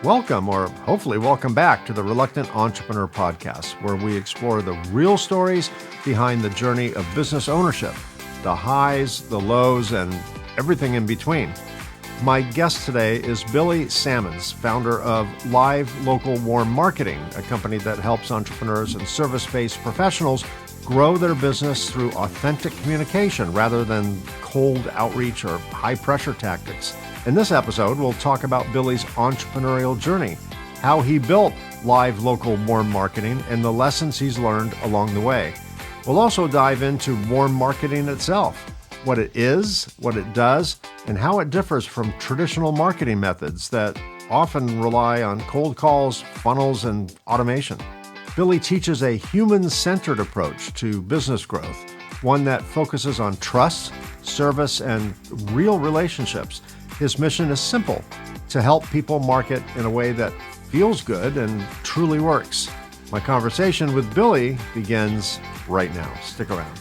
Welcome, or hopefully welcome back to the Reluctant Entrepreneur Podcast, where we explore the real stories behind the journey of business ownership, the highs, the lows, and everything in between. My guest today is Billy Sammons, founder of Live Local Warm Marketing, a company that helps entrepreneurs and service-based professionals grow their business through authentic communication rather than cold outreach or high-pressure tactics. In this episode, we'll talk about Billy's entrepreneurial journey, how he built Live Local Warm Marketing, and the lessons he's learned along the way. We'll also dive into warm marketing itself, what it is, what it does, and how it differs from traditional marketing methods that often rely on cold calls, funnels, and automation. Billy teaches a human-centered approach to business growth, one that focuses on trust, service, and real relationships. His mission is simple: to help people market in a way that feels good and truly works. My conversation with Billy begins right now. Stick around.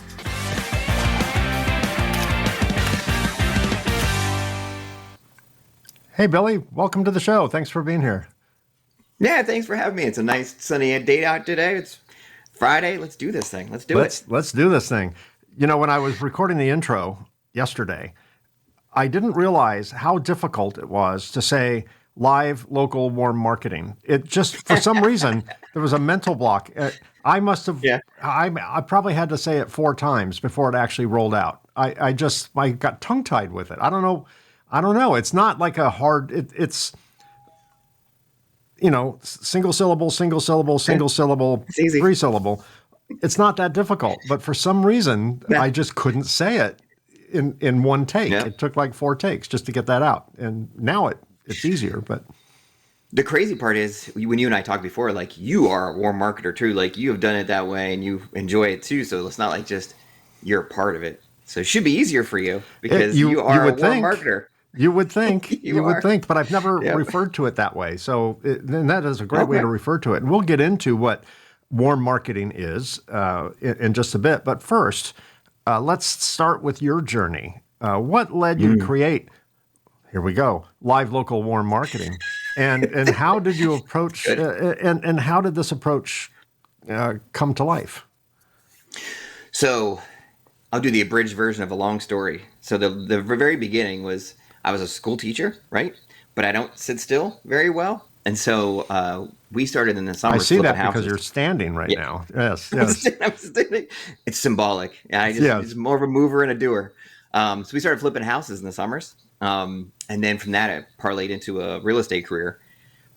Hey, Billy, welcome to the show. Thanks for being here. Yeah, thanks for having me. It's a nice sunny day out today. It's Friday. Let's do this thing. Let's do it. Let's do this thing. You know, when I was recording the intro yesterday, I didn't realize how difficult it was to say live, local, warm marketing. It just, for some reason, there was a mental block. I must have, I probably had to say it 4 times before it actually rolled out. I got tongue-tied with it. I don't know. It's not like a hard, it's, you know, single syllable, 3 syllable. It's not that difficult, but for some reason, I just couldn't say it in one take. Yeah. It took like 4 takes just to get that out. And now it's easier, but. The crazy part is when you and I talked before, like, you are a warm marketer too. Like, you have done it that way and you enjoy it too. So it's not like just you're a part of it. So it should be easier for you because you are a warm marketer. You would think, would think, but I've never referred to it that way. So then that is a great way to refer to it. And we'll get into what warm marketing is in just a bit. But first, let's start with your journey. What led you to create, here we go, Live Local Warm Marketing? And how did you approach, and how did this approach come to life? So I'll do the abridged version of a long story. So the very beginning was, I was a school teacher, right? But I don't sit still very well. And so we started in the summer. I see that because you're standing right now. Yes. I'm standing. It's symbolic. Yeah, it's more of a mover and a doer. So we started flipping houses in the summers. And then from that, I parlayed into a real estate career.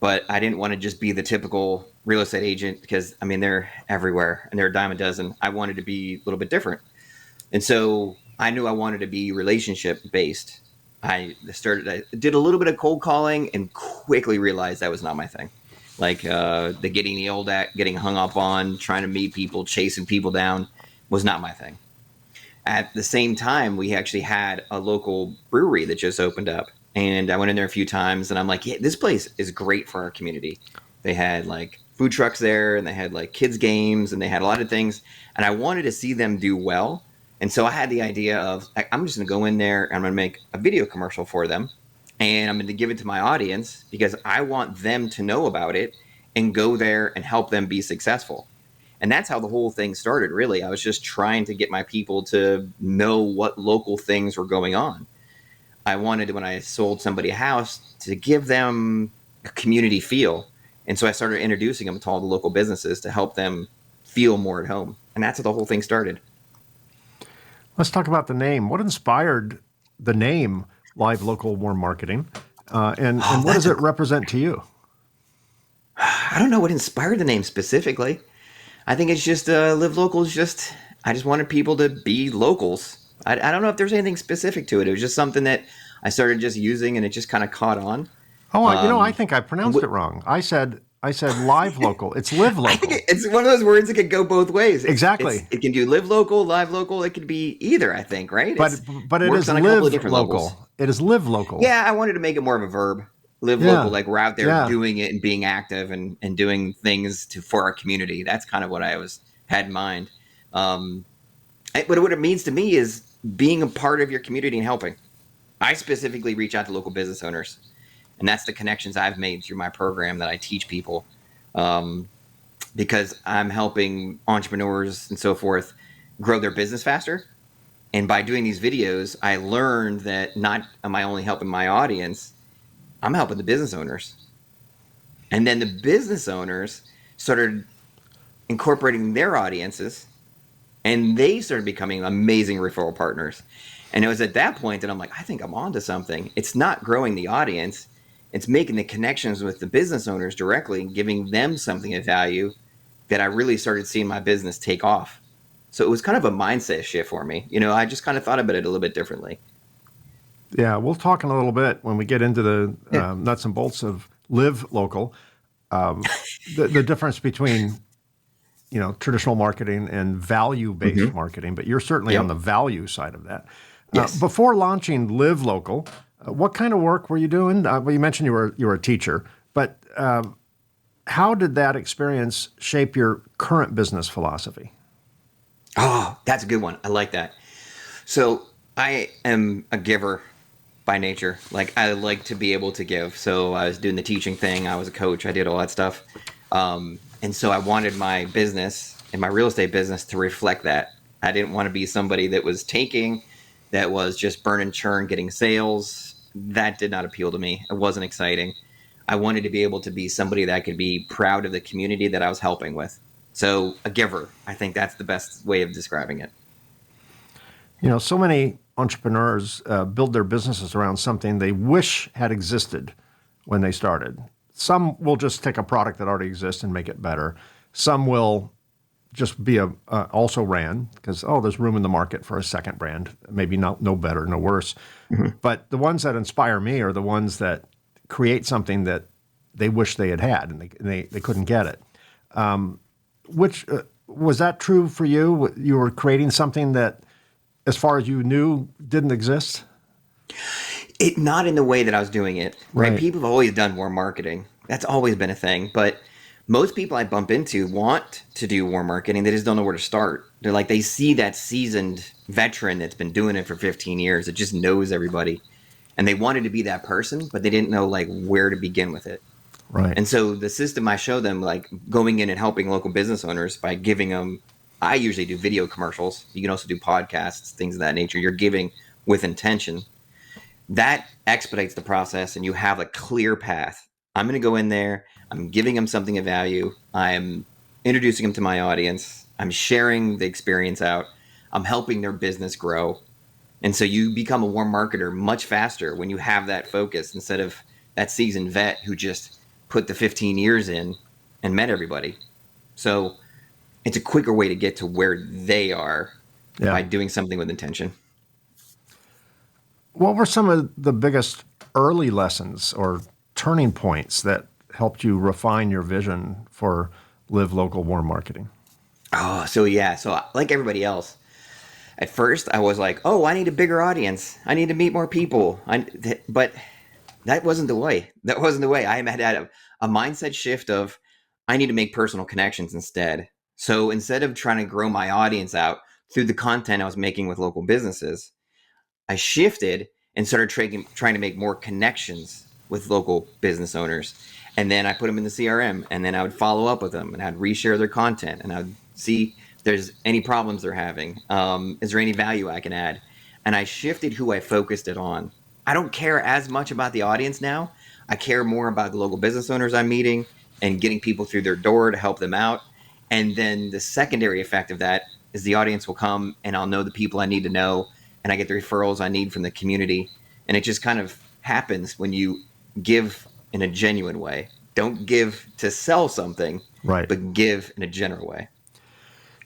But I didn't want to just be the typical real estate agent because, I mean, they're everywhere and they're a dime a dozen. I wanted to be a little bit different. And so I knew I wanted to be relationship based. I did a little bit of cold calling and quickly realized that was not my thing. Like the getting yelled at, getting hung up on, trying to meet people, chasing people down was not my thing. At the same time, we actually had a local brewery that just opened up. And I went in there a few times and I'm like, yeah, this place is great for our community. They had like food trucks there and they had like kids games and they had a lot of things. And I wanted to see them do well. And so I had the idea of, I'm just going to go in there and I'm going to make a video commercial for them. And I'm going to give it to my audience because I want them to know about it and go there and help them be successful. And that's how the whole thing started, really. I was just trying to get my people to know what local things were going on. I wanted, when I sold somebody a house, to give them a community feel. And so I started introducing them to all the local businesses to help them feel more at home. And that's how the whole thing started. Let's talk about the name. What inspired the name Live Local Warm Marketing? And what does it represent to you? I don't know what inspired the name specifically. I think it's just Live Local is just, I just wanted people to be locals. I don't know if there's anything specific to it. It was just something that I started just using and it just kind of caught on. Oh, I think I pronounced it wrong. I said live local. It's live local. I think it's one of those words that could go both ways. Exactly. It can do live local, live local. It could be either, I think, right? But it is live local. Levels. It is live local. Yeah, I wanted to make it more of a verb. Live local, like we're out there doing it and being active and doing things for our community. That's kind of what I had in mind. But what it means to me is being a part of your community and helping. I specifically reach out to local business owners. And that's the connections I've made through my program that I teach people, because I'm helping entrepreneurs and so forth grow their business faster. And by doing these videos, I learned that not am I only helping my audience, I'm helping the business owners. And then the business owners started incorporating their audiences, and they started becoming amazing referral partners. And it was at that point that I'm like, I think I'm onto something. It's not growing the audience. It's making the connections with the business owners directly and giving them something of value that I really started seeing my business take off. So it was kind of a mindset shift for me. I just kind of thought about it a little bit differently. Yeah, we'll talk in a little bit when we get into the nuts and bolts of Live Local, the difference between traditional marketing and value-based marketing, but you're certainly on the value side of that. Yes. Before launching Live Local, what kind of work were you doing? Well, you mentioned you were a teacher, but how did that experience shape your current business philosophy? Oh, that's a good one. I like that. So I am a giver by nature. Like, I like to be able to give. So I was doing the teaching thing. I was a coach. I did all that stuff. And so I wanted my business and my real estate business to reflect that. I didn't want to be somebody that was taking, that was just burn and churn, getting sales. That did not appeal to me. It wasn't exciting. I wanted to be able to be somebody that could be proud of the community that I was helping with. So a giver, I think that's the best way of describing it. So many entrepreneurs build their businesses around something they wish had existed when they started. Some will just take a product that already exists and make it better. Some will just be also ran because, there's room in the market for a second brand, maybe no better, no worse. Mm-hmm. But the ones that inspire me are the ones that create something that they wish they had and they couldn't get it. Which was that true for you? You were creating something that, as far as you knew, didn't exist? It not in the way that I was doing it, right? People have always done warm marketing. That's always been a thing. But most people I bump into want to do warm marketing. They just don't know where to start. They're like, they see that seasoned veteran that's been doing it for 15 years. It just knows everybody. And they wanted to be that person, but they didn't know like where to begin with it. Right. And so the system I show them, like going in and helping local business owners by giving them, I usually do video commercials. You can also do podcasts, things of that nature. You're giving with intention. That expedites the process and you have a clear path. I'm going to go in there. I'm giving them something of value. I'm introducing them to my audience. I'm sharing the experience out. I'm helping their business grow. And so you become a warm marketer much faster when you have that focus instead of that seasoned vet who just put the 15 years in and met everybody. So it's a quicker way to get to where they are by doing something with intention. What were some of the biggest early lessons or turning points that helped you refine your vision for Live Local warm marketing? So like everybody else, at first I was like, I need a bigger audience. I need to meet more people. But that wasn't the way. I had a mindset shift of I need to make personal connections instead. So instead of trying to grow my audience out through the content I was making with local businesses, I shifted and started trying to make more connections with local business owners. And then I put them in the CRM, and then I would follow up with them, and I'd reshare their content, and I'd see if there's any problems they're having. Is there any value I can add? And I shifted who I focused it on. I don't care as much about the audience now. I care more about the local business owners I'm meeting and getting people through their door to help them out. And then the secondary effect of that is the audience will come and I'll know the people I need to know and I get the referrals I need from the community. And it just kind of happens when you give in a genuine way. Don't give to sell something, right, but give in a general way.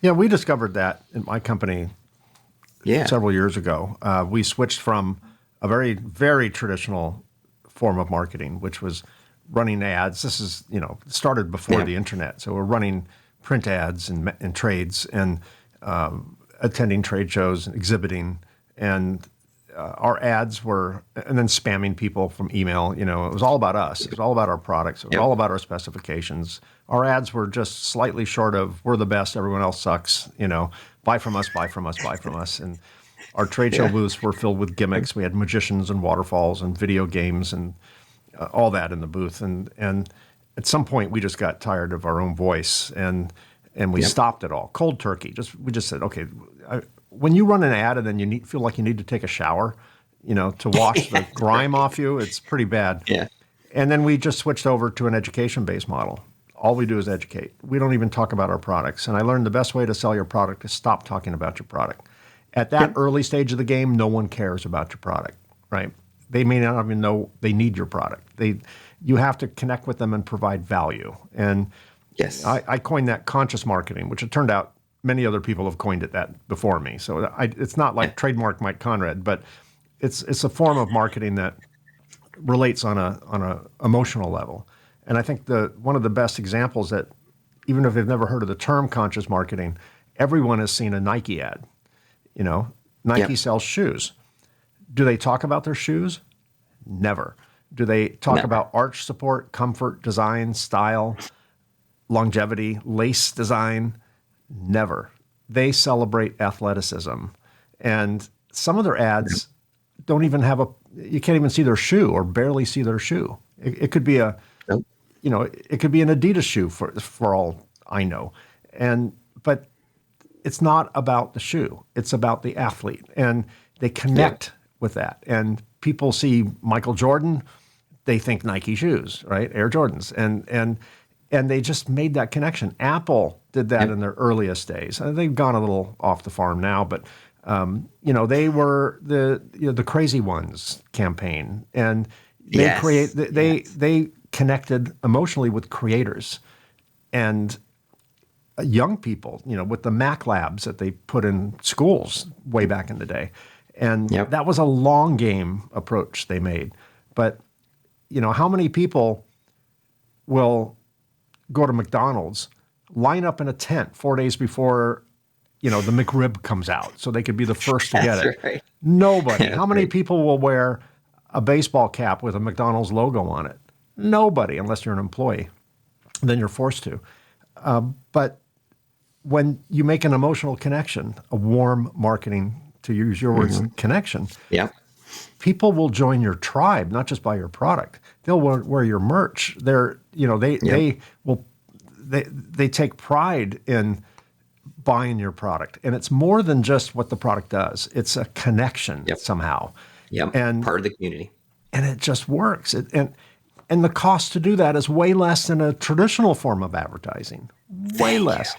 Yeah, we discovered that in my company several years ago. We switched from a very, very traditional form of marketing, which was running ads. This is, started before the internet. So we're running print ads and trades and attending trade shows and exhibiting. And our ads were, and then spamming people from email. It was all about us. It was all about our products. It was all about our specifications. Our ads were just slightly short of, we're the best, everyone else sucks. Buy from us, buy from us, buy from us. And our trade show booths were filled with gimmicks. We had magicians and waterfalls and video games and all that in the booth. And at some point, we just got tired of our own voice, and we stopped it all. Cold turkey. We just said, okay, when you run an ad and then you feel like you need to take a shower, to wash the grime off you, it's pretty bad. Yeah. And then we just switched over to an education-based model. All we do is educate. We don't even talk about our products. And I learned the best way to sell your product is stop talking about your product. At that early stage of the game, no one cares about your product, right? They may not even know they need your product. You have to connect with them and provide value. And yes, I coined that conscious marketing, which it turned out many other people have coined it that before me. So it's not like trademark Mike Conrad, but it's a form of marketing that relates on a emotional level. And I think one of the best examples that, even if they've never heard of the term conscious marketing, everyone has seen a Nike ad. Nike sells shoes. Do they talk about their shoes? Never. Do they talk about arch support, comfort, design, style, longevity, lace design? Never. They celebrate athleticism. And some of their ads don't even have you can't even see their shoe or barely see their shoe. It could be it could be an Adidas shoe for all I know. But it's not about the shoe. It's about the athlete. And they connect with that. And people see Michael Jordan, they think Nike shoes, right? Air Jordans. And they just made that connection. Apple did that in their earliest days. They've gone a little off the farm now, but they were the Crazy Ones campaign, and they connected emotionally with creators and young people, with the Mac labs that they put in schools way back in the day. And that was a long game approach they made. But, how many people will go to McDonald's, line up in a tent 4 days before, the McRib comes out so they could be the first to get it? Right. Nobody. How many people will wear a baseball cap with a McDonald's logo on it? Nobody, unless you're an employee. Then you're forced to. But when you make an emotional connection, a warm marketing, to use your words, connection, people will join your tribe, not just buy your product. They'll wear your merch. They take pride in buying your product. And it's more than just what the product does. It's a connection somehow. And part of the community. And it just works. And the cost to do that is way less than a traditional form of advertising. Way less.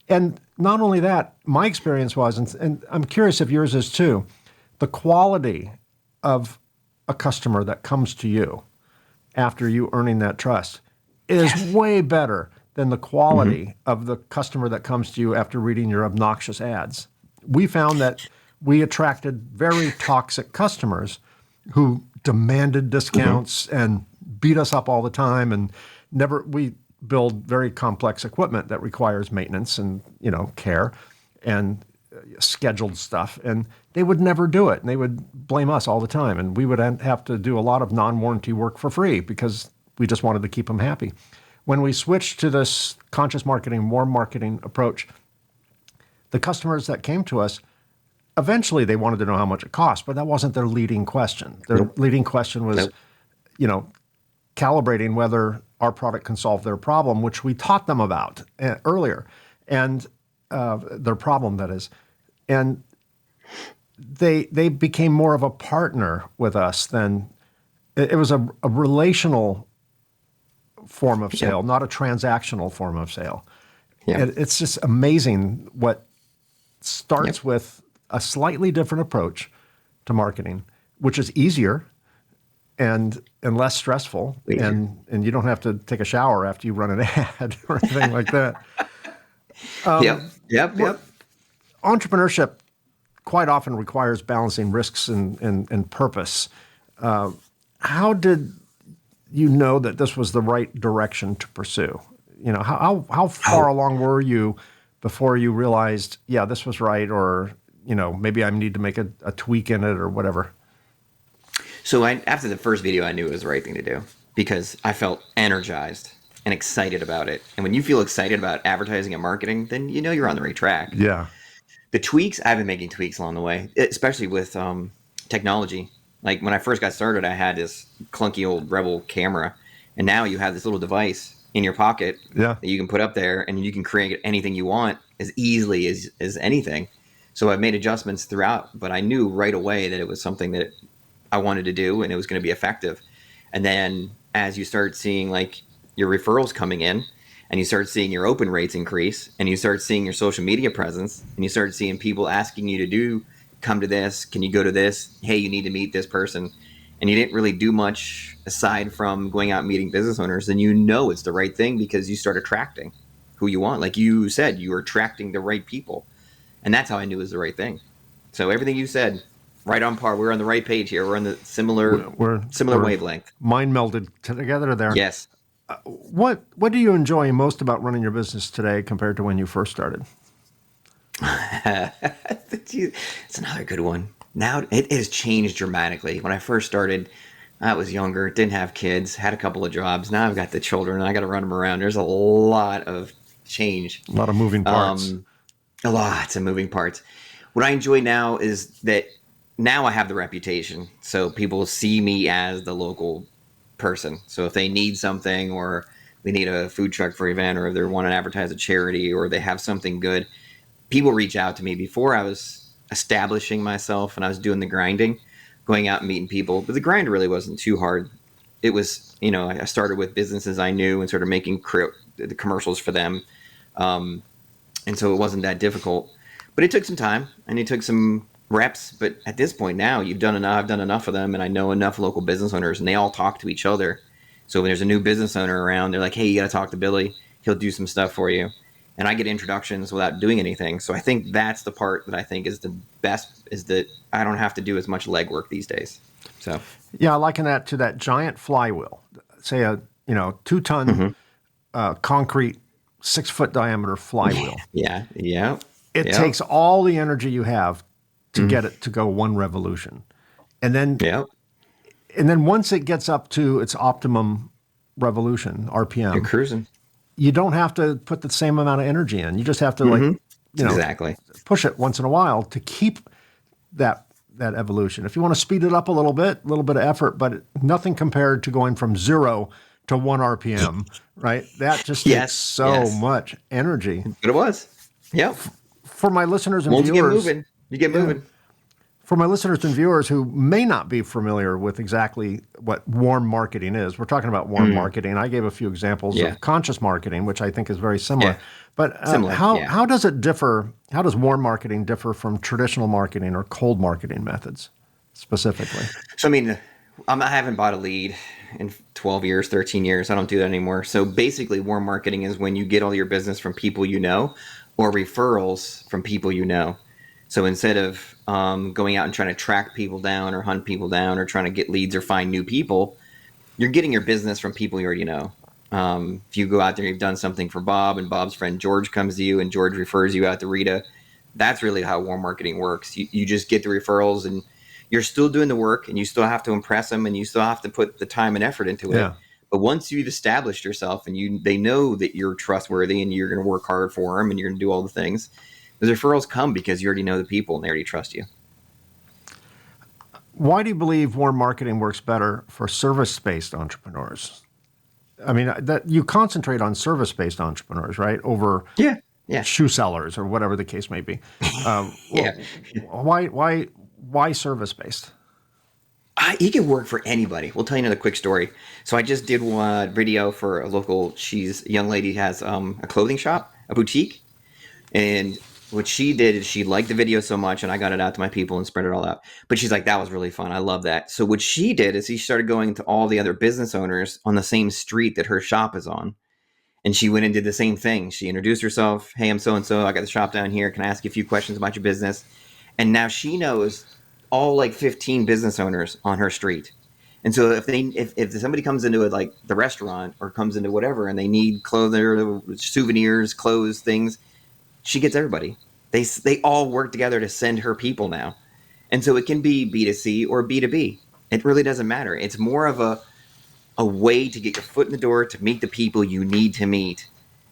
And not only that, my experience was, and I'm curious if yours is too, the quality of a customer that comes to you after you earning that trust is way better than the quality of the customer that comes to you after reading your obnoxious ads. We found that we attracted very toxic customers who demanded discounts and beat us up all the time, and we build very complex equipment that requires maintenance and, care and scheduled stuff. And they would never do it. And they would blame us all the time. And we would have to do a lot of non-warranty work for free because we just wanted to keep them happy. When we switched to this conscious marketing, warm marketing approach, the customers that came to us, eventually they wanted to know how much it cost, but that wasn't their leading question. Their leading question was, calibrating whether our product can solve their problem, which we taught them about earlier, and their problem, that is. And they became more of a partner with us than it was a relational form of sale, not a transactional form of sale. It's just amazing what starts with a slightly different approach to marketing, which is easier and less stressful, and you don't have to take a shower after you run an ad or anything like that. Entrepreneurship quite often requires balancing risks and purpose. How did you know that this was the right direction to pursue? How far along were you before you realized, this was right, or maybe I need to make a tweak in it or whatever? So after the first video, I knew it was the right thing to do because I felt energized and excited about it. And when you feel excited about advertising and marketing, then you're on the right track. Yeah. The tweaks, I've been making tweaks along the way, especially with technology. Like when I first got started, I had this clunky old Rebel camera, and now you have this little device in your pocket Yeah. that you can put up there, and you can create anything you want as easily as anything. So I've made adjustments throughout, but I knew right away that it was something that I wanted to do and it was going to be effective. And then as you start seeing like your referrals coming in, and you start seeing your open rates increase, and you start seeing your social media presence, and you start seeing people asking you to come to this, can you go to this? Hey, you need to meet this person. And you didn't really do much aside from going out and meeting business owners, then you know it's the right thing because you start attracting who you want. Like you said, you were attracting the right people. And that's how I knew it was the right thing. So everything you said, right on par. We're on the right page here. We're on the similar wavelength. Mind melded together there. Yes. What do you enjoy most about running your business today compared to when you first started? It's another good one. Now it has changed dramatically. When I first started, I was younger, didn't have kids, had a couple of jobs. Now I've got the children. I got to run them around. There's a lot of change. A lot of moving parts. Lots of moving parts. What I enjoy now is that now I have the reputation. So people see me as the local person. So if they need something, or they need a food truck for an event, or they want to advertise a charity, or they have something good, people reach out to me. Before I was establishing myself and I was doing the grinding, going out and meeting people, but the grind really wasn't too hard. It was, I started with businesses I knew and started making the commercials for them. And so it wasn't that difficult, but it took some time and it took some reps. But at this point now, I've done enough of them, and I know enough local business owners, and they all talk to each other. So when there's a new business owner around, they're like, hey, you got to talk to Billy. He'll do some stuff for you. And I get introductions without doing anything. So I think that's the part that I think is the best, is that I don't have to do as much legwork these days. So yeah, I liken that to that giant flywheel. Say a 2-ton concrete 6-foot diameter flywheel. Yeah. It takes all the energy you have to get it to go one revolution. And then once it gets up to its optimum revolution, RPM, you're cruising. You don't have to put the same amount of energy in. You just have to exactly push it once in a while to keep that evolution. If you want to speed it up a little bit of effort, but nothing compared to going from 0 to 1 RPM, right? That just takes so much energy. But it was. Yep. For my listeners and Once viewers, you get moving. For my listeners and viewers who may not be familiar with exactly what warm marketing is, we're talking about warm marketing. I gave a few examples of conscious marketing, which I think is very similar. But how does it differ? How does warm marketing differ from traditional marketing or cold marketing methods specifically? So, I haven't bought a lead in 12 years, 13 years. I don't do that anymore. So basically, warm marketing is when you get all your business from people you know, or referrals from people you know. So instead of going out and trying to track people down or hunt people down or trying to get leads or find new people, you're getting your business from people you already know. If you go out there, you've done something for Bob, and Bob's friend George comes to you and George refers you out to Rita. That's really how warm marketing works. You just get the referrals, and you're still doing the work, and you still have to impress them, and you still have to put the time and effort into it. But once you've established yourself and they know that you're trustworthy and you're going to work hard for them and you're going to do all the things, those referrals come because you already know the people and they already trust you. Why do you believe warm marketing works better for service-based entrepreneurs? That you concentrate on service-based entrepreneurs, right? Over shoe sellers or whatever the case may be. Why service-based? It can work for anybody. We'll tell you another quick story. So I just did one video for a local. A young lady has a clothing shop, a boutique, and what she did is she liked the video so much, and I got it out to my people and spread it all out. But she's like, that was really fun. I love that. So what she did is she started going to all the other business owners on the same street that her shop is on. And she went and did the same thing. She introduced herself. Hey, I'm so-and-so. I got the shop down here. Can I ask you a few questions about your business? And now she knows all 15 business owners on her street. And so if somebody comes into the restaurant or comes into whatever and they need clothing, souvenirs, clothes, things, she gets everybody. They all work together to send her people now. And so it can be B2C or B2B. It really doesn't matter. It's more of a way to get your foot in the door, to meet the people you need to meet.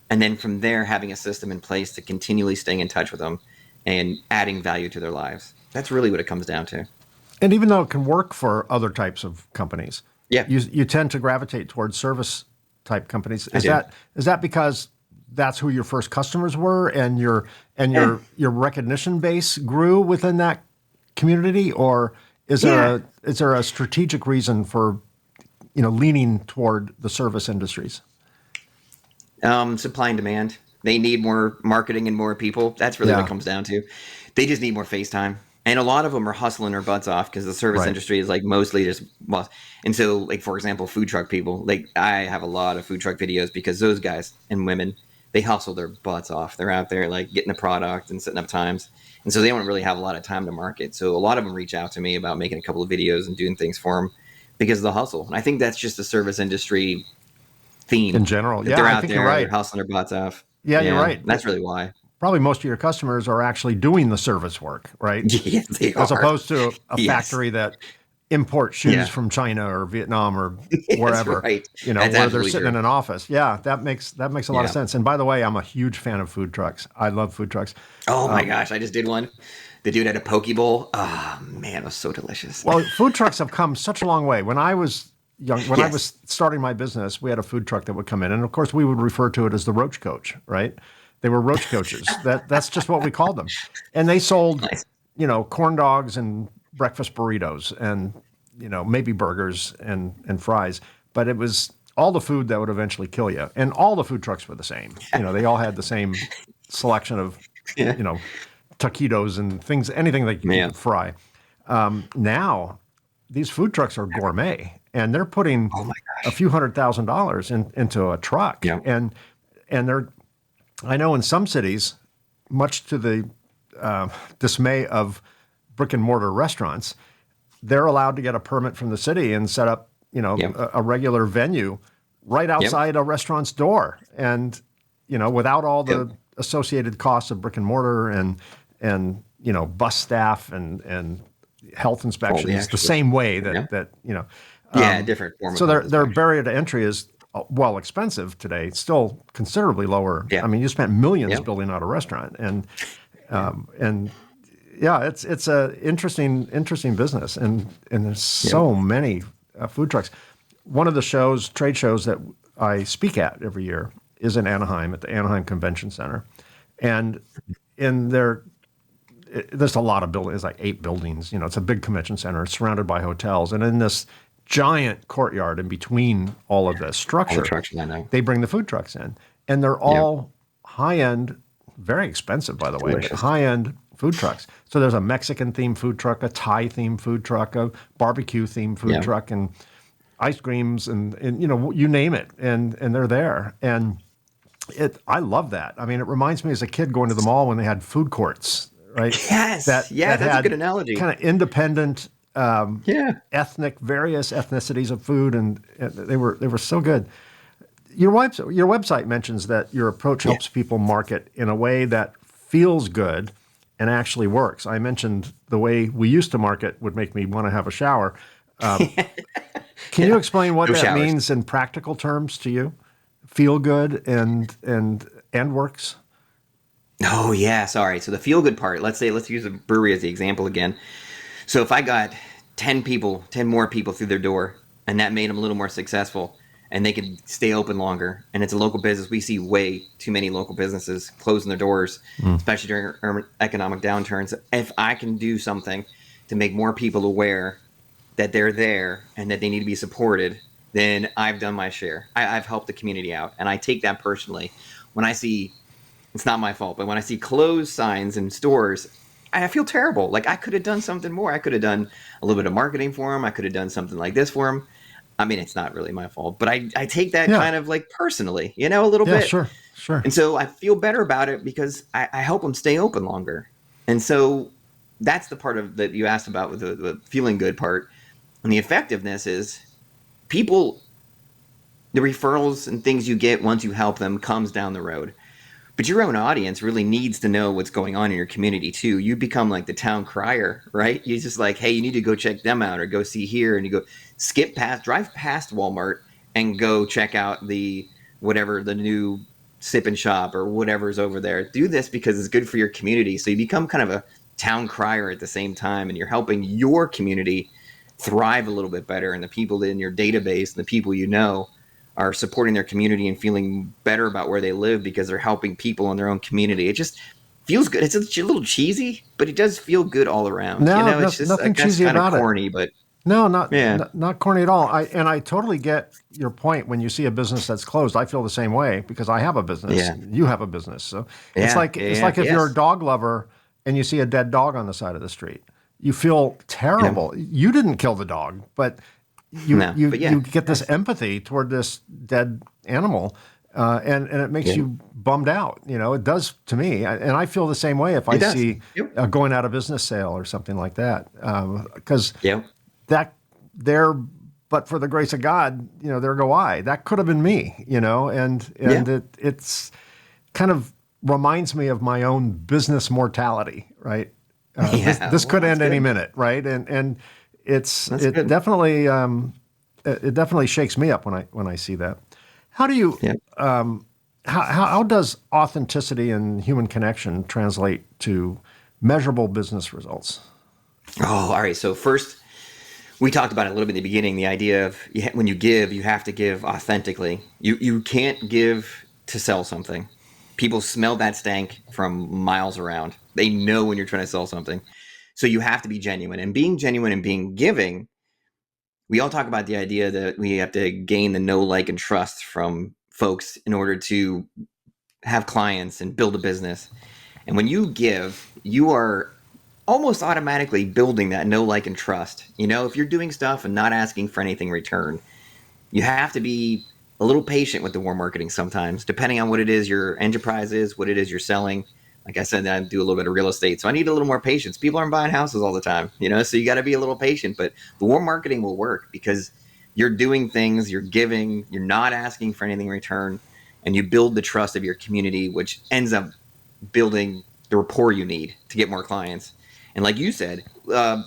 And then from there, having a system in place to continually staying in touch with them and adding value to their lives. That's really what it comes down to. And even though it can work for other types of companies, Yeah, you tend to gravitate towards service type companies. I do. Is that because that's who your first customers were, and Yeah. your recognition base grew within that community, or Yeah. is there a strategic reason for leaning toward the service industries? Supply and demand. They need more marketing and more people. That's really what it Yeah, comes down to. They just need more face time. And a lot of them are hustling their butts off because the service right. industry is like mostly just, well, and so like, for example, food truck people, like I have a lot of food truck videos because those guys and women, they hustle their butts off. They're out there like getting a product and setting up times. And so they don't really have a lot of time to market. So a lot of them reach out to me about making a couple of videos and doing things for them because of the hustle. And I think that's just the service industry In theme general, that yeah, they're I out think you're there, they're right. hustling their butts off. Yeah, you're Yeah, right. that's really why. Probably most of your customers are actually doing the service work, right? Yes, they As are. opposed to a Yes. factory that imports shoes Yeah. from China or Vietnam or That's wherever, right. That's where they're absolutely sitting true. in an office. Yeah, that makes a lot of Yeah. sense. And by the way, I'm a huge fan of food trucks. I love food trucks. Oh my gosh, I just did one. The dude had a poke bowl. Oh man, it was so delicious. Well, food trucks have come such a long way. When I was young, when I Yes. was starting my business, we had a food truck that would come in, and of course, we would refer to it as the roach coach, right? They were roach coaches. That's just what we called them, and they sold, Nice. corn dogs and breakfast burritos, and maybe burgers and fries. But it was all the food that would eventually kill you, and all the food trucks were the same. They all had the same selection of, Yeah. you know, taquitos and things, anything that you Man. could fry. Now, these food trucks are gourmet, and they're putting Oh my a gosh. few $100,000 into a truck, Yeah. and they're. I know in some cities, much to the dismay of brick and mortar restaurants, they're allowed to get a permit from the city and set up, Yep. a regular venue right Yep. outside a restaurant's door, and without all Yep. the associated costs of brick and mortar and bus staff and health All the inspections, the extras. same way Yeah. that. Yeah. Different form of So health their inspection. barrier to entry is well expensive today, still considerably lower. Yeah. I mean, you spent millions Yeah. building out a restaurant, and yeah, it's a interesting business, and there's Yeah. so many food trucks. One of the trade shows that I speak at every year is in Anaheim at the Anaheim Convention Center, and in there, there's a lot of buildings. It's like 8 buildings. It's a big convention center. It's surrounded by hotels, and in this giant courtyard in between all of this All the structure, trucks I know. they bring the food trucks in, and they're Yeah. all high end, very expensive, by the way, but Delicious. high end food trucks. So there's a Mexican themed food truck, a Thai themed food truck, a barbecue themed food Yeah. truck, and ice creams, and you name it, and they're there. And I love that. I mean, it reminds me as a kid going to the mall when they had food courts, right? Yes. Yeah. That That's a good had analogy. kind of independent, Yeah. various ethnicities of food, and they were so good. Your website mentions that your approach Yeah. helps people market in a way that feels good and actually works. I mentioned the way we used to market would make me want to have a shower. Can you explain what No that showers. means in practical terms to you? Feel good and works. Oh yeah. Sorry. So the feel good part. Let's use a brewery as the example again. So if I got 10 more people through their door, and that made them a little more successful, and they could stay open longer, and it's a local business. We see way too many local businesses closing their doors, especially during economic downturns. If I can do something to make more people aware that they're there and that they need to be supported, then I've done my share. I've helped the community out, and I take that personally. When I see, it's not my fault, but when I see closed signs in stores, I feel terrible. Like I could have done something more. I could have done a little bit of marketing for them. I could have done something like this for them. I mean, it's not really my fault, but I take that Yeah, kind of like personally, a little yeah, bit. sure. And so I feel better about it because I help them stay open longer. And so that's the part of that you asked about with the feeling good part. And the effectiveness is people, the referrals and things you get once you help them comes down the road. But your own audience really needs to know what's going on in your community too. You become like the town crier, right? You just like, hey, you need to go check them out or go see here, and you go drive past Walmart and go check out the new sip and shop or whatever's over there. Do this because it's good for your community. So you become kind of town crier at the same time, and you're helping your community thrive a little bit better, and the people in your database and the people you know are supporting their community and feeling better about where they live because they're helping people in their own community. It just feels good. It's a little cheesy, but it does feel good all around. No, It's just, I nothing guess, cheesy kind of about it. corny, but No, yeah. not corny at all. I totally get your point when you see a business that's closed. I feel the same way because I have a business. Yeah. You have a business. So Yeah. it's like if you're a dog lover and you see a dead dog on the side of the street. You feel terrible. You didn't kill the dog, but you get this empathy toward this dead animal, and it makes you bummed out. It does to me, and I feel the same way if I see a going out of business sale or something like that, because that there, but for the grace of God, there go I. That could have been me, and it's kind of reminds me of my own business mortality, right? This could end any minute, right? And it definitely shakes me up when I see that. How do you how does authenticity and human connection translate to measurable business results? Oh, all right. So first, we talked about it a little bit in the beginning. The idea of when you give, you have to give authentically. You can't give to sell something. People smell that stank from miles around. They know when you're trying to sell something. So you have to be genuine. And being genuine and being giving, we all talk about the idea that we have to gain the know, like, and trust from folks in order to have clients and build a business. And when you give, you are almost automatically building that know, like, and trust. If you're doing stuff and not asking for anything in return, you have to be a little patient with the warm marketing sometimes, depending on what it is your enterprise is, what it is you're selling. Like I said, I do a little bit of real estate, so I need a little more patience. People aren't buying houses all the time, so you got to be a little patient. But the warm marketing will work because you're doing things, you're giving, you're not asking for anything in return, and you build the trust of your community, which ends up building the rapport you need to get more clients. And like you said,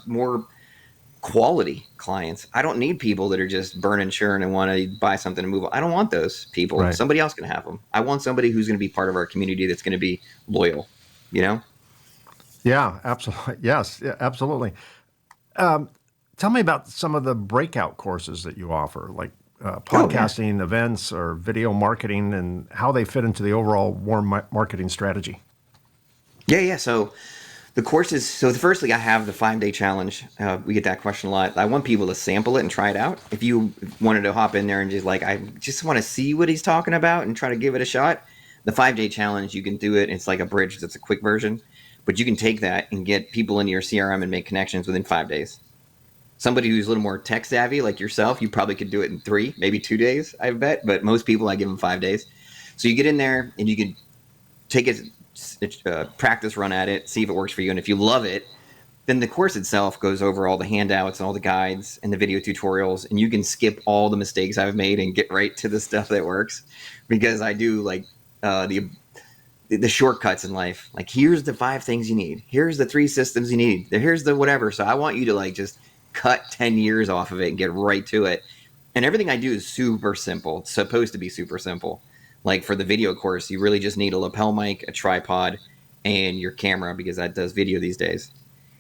more quality clients. I don't need people that are just burn and churn and want to buy something and move on. I don't want those people. Right. Somebody else can have them. I want somebody who's going to be part of our community that's going to be loyal, Yeah, absolutely. Yes, yeah, absolutely. Tell me about some of the breakout courses that you offer, like podcasting, events, or video marketing, and how they fit into the overall warm marketing strategy. Yeah. So the courses, firstly, I have the 5-day challenge. We get that question a lot. I want people to sample it and try it out. If you wanted to hop in there and just I just want to see what he's talking about and try to give it a shot, the 5-day challenge, you can do it. It's like a bridge. That's a quick version. But you can take that and get people into your CRM and make connections within 5 days. Somebody who's a little more tech savvy like yourself, you probably could do it in 3, maybe 2 days, I bet. But most people, I give them 5 days. So you get in there and you can take it, practice run at it, see if it works for you. And if you love it, then the course itself goes over all the handouts and all the guides and the video tutorials, and you can skip all the mistakes I've made and get right to the stuff that works, because I do the shortcuts in life. Like, here's the 5 things you need. Here's the 3 systems you need. Here's the whatever. So I want you to just cut 10 years off of it and get right to it. And everything I do is super simple. It's supposed to be super simple. Like for the video course, you really just need a lapel mic, a tripod, and your camera, because that does video these days.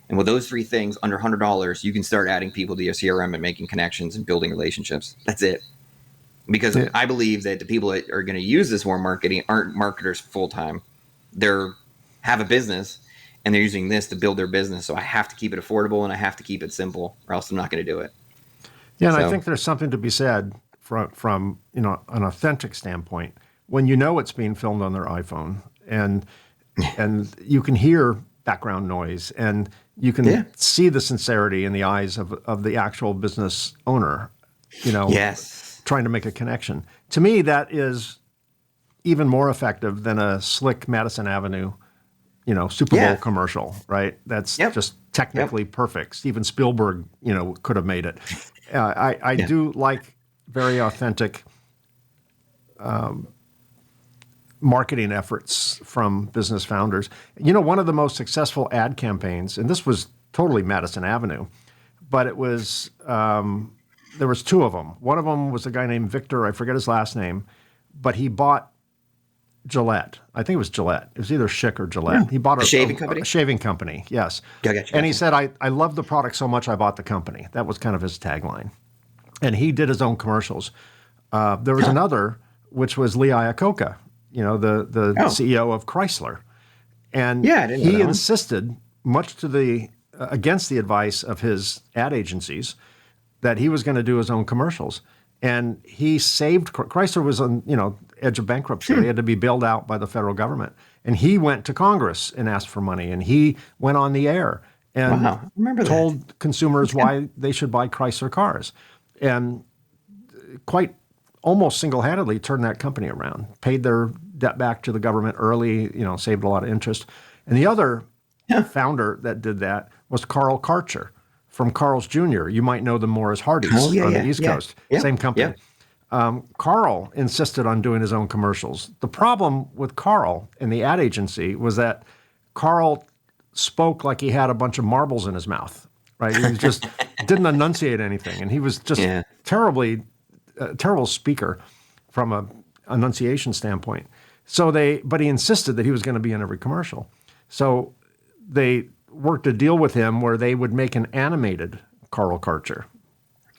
And with those 3 things, under $100, you can start adding people to your CRM and making connections and building relationships. That's it. Because I believe that the people that are going to use this warm marketing aren't marketers full time. They're have a business and they're using this to build their business. So I have to keep it affordable and I have to keep it simple, or else I'm not going to do it. Yeah, and I think there's something to be said from an authentic standpoint when it's being filmed on their iPhone and you can hear background noise and you can see the sincerity in the eyes of the actual business owner, trying to make a connection. To me, that is even more effective than a slick Madison Avenue, Super Bowl commercial, right? That's just technically perfect. Steven Spielberg, could have made it. I do like very authentic marketing efforts from business founders. One of the most successful ad campaigns, and this was totally Madison Avenue, but it was, there was 2 of them. One of them was a guy named Victor, I forget his last name, but he bought Gillette. I think it was Gillette. It was either Schick or Gillette. He bought a shaving company? A shaving company, yes. Gotcha. And he said, I love the product so much I bought the company. That was kind of his tagline. And he did his own commercials. There was another, which was Lee Iacocca, the CEO of Chrysler. And he insisted, much to the against the advice of his ad agencies, that he was going to do his own commercials. And he saved Chrysler was on edge of bankruptcy. They had to be bailed out by the federal government. And he went to Congress and asked for money. And he went on the air and told consumers why they should buy Chrysler cars. And quite almost single-handedly turned that company around, paid their debt back to the government early, saved a lot of interest. And the other founder that did that was Carl Karcher from Carl's Jr. You might know them more as Hardee's on the East Coast. Same company. Carl insisted on doing his own commercials. The problem with Carl and the ad agency was that Carl spoke like he had a bunch of marbles in his mouth, right? He just didn't enunciate anything. And he was just terrible speaker from a enunciation standpoint. But he insisted that he was going to be in every commercial. So they worked a deal with him where they would make an animated Carl Karcher